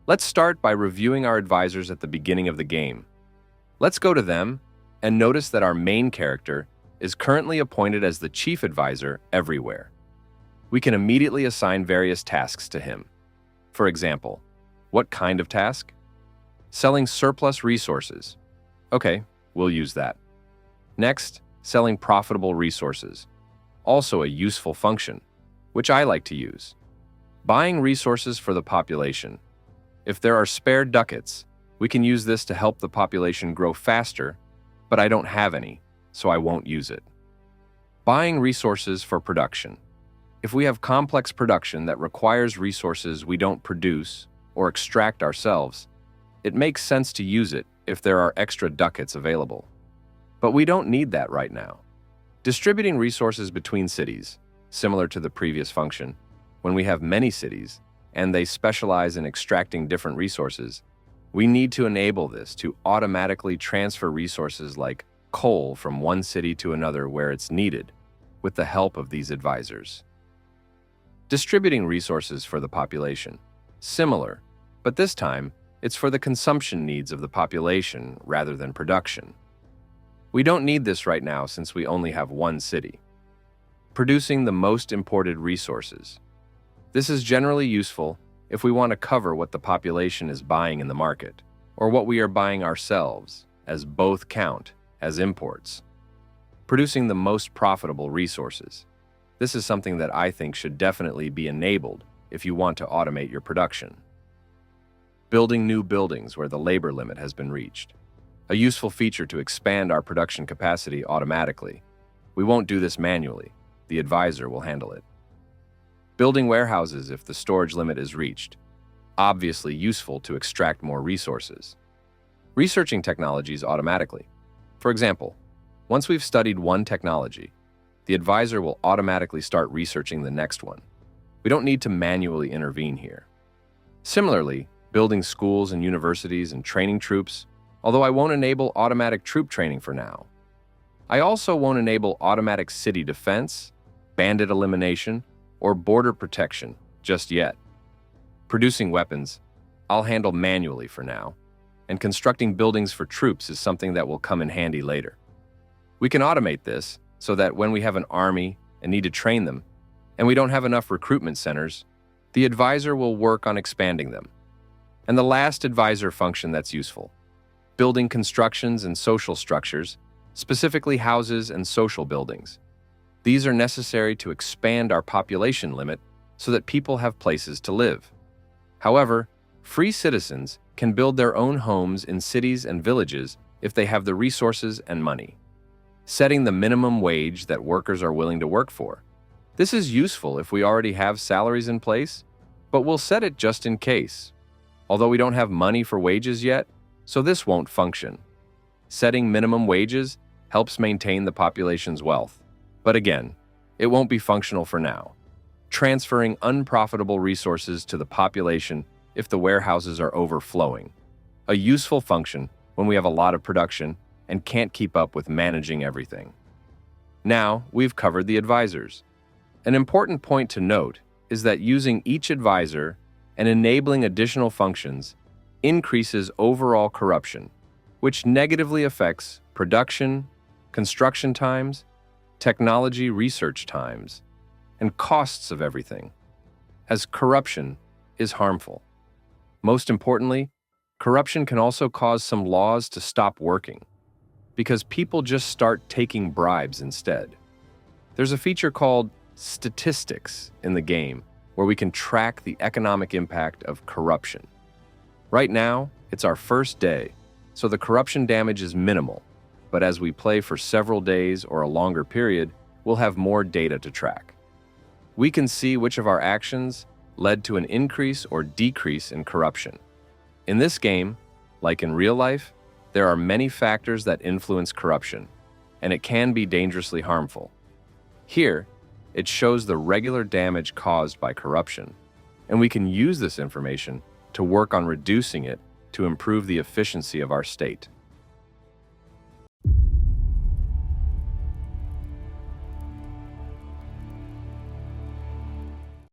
Let's start by reviewing our advisors at the beginning of the game. Let's go to them and notice that our main character is currently appointed as the chief advisor everywhere. We can immediately assign various tasks to him. For example, what kind of task? Selling surplus resources. Okay, we'll use that. Next, selling profitable resources. Also a useful function, which I like to use. Buying resources for the population. If there are spare ducats, we can use this to help the population grow faster, but I don't have any, so I won't use it. Buying resources for production. If we have complex production that requires resources we don't produce or extract ourselves, it makes sense to use it if there are extra ducats available. But we don't need that right now. Distributing resources between cities, similar to the previous function, when we have many cities and they specialize in extracting different resources, we need to enable this to automatically transfer resources like coal from one city to another where it's needed, with the help of these advisors. Distributing resources for the population. Similar, but this time, it's for the consumption needs of the population rather than production. We don't need this right now since we only have one city. Producing the most imported resources. This is generally useful if we want to cover what the population is buying in the market, or what we are buying ourselves, as both count as imports. Producing the most profitable resources. This is something that I think should definitely be enabled if you want to automate your production. Building new buildings where the labor limit has been reached. A useful feature to expand our production capacity automatically. We won't do this manually. The advisor will handle it. Building warehouses if the storage limit is reached. Obviously useful to extract more resources. Researching technologies automatically. For example, once we've studied one technology, the advisor will automatically start researching the next one. We don't need to manually intervene here. Similarly, building schools and universities and training troops, although I won't enable automatic troop training for now. I also won't enable automatic city defense, bandit elimination, or border protection just yet. Producing weapons, I'll handle manually for now, and constructing buildings for troops is something that will come in handy later. We can automate this so that when we have an army and need to train them, and we don't have enough recruitment centers, the advisor will work on expanding them. And the last advisor function that's useful, building constructions and social structures, specifically houses and social buildings. These are necessary to expand our population limit so that people have places to live. However, free citizens can build their own homes in cities and villages if they have the resources and money. Setting the minimum wage that workers are willing to work for. This is useful if we already have salaries in place, but we'll set it just in case. Although we don't have money for wages yet, so this won't function. Setting minimum wages helps maintain the population's wealth. But again, it won't be functional for now. Transferring unprofitable resources to the population if the warehouses are overflowing. A useful function when we have a lot of production and can't keep up with managing everything. Now, we've covered the advisors. An important point to note is that using each advisor and enabling additional functions increases overall corruption, which negatively affects production, construction times, technology research times, and costs of everything, as corruption is harmful. Most importantly, corruption can also cause some laws to stop working, because people just start taking bribes instead. There's a feature called statistics in the game where we can track the economic impact of corruption. Right now, it's our first day, so the corruption damage is minimal, but as we play for several days or a longer period, we'll have more data to track. We can see which of our actions led to an increase or decrease in corruption. In this game, like in real life, there are many factors that influence corruption, and it can be dangerously harmful. Here, it shows the regular damage caused by corruption, and we can use this information to work on reducing it to improve the efficiency of our state.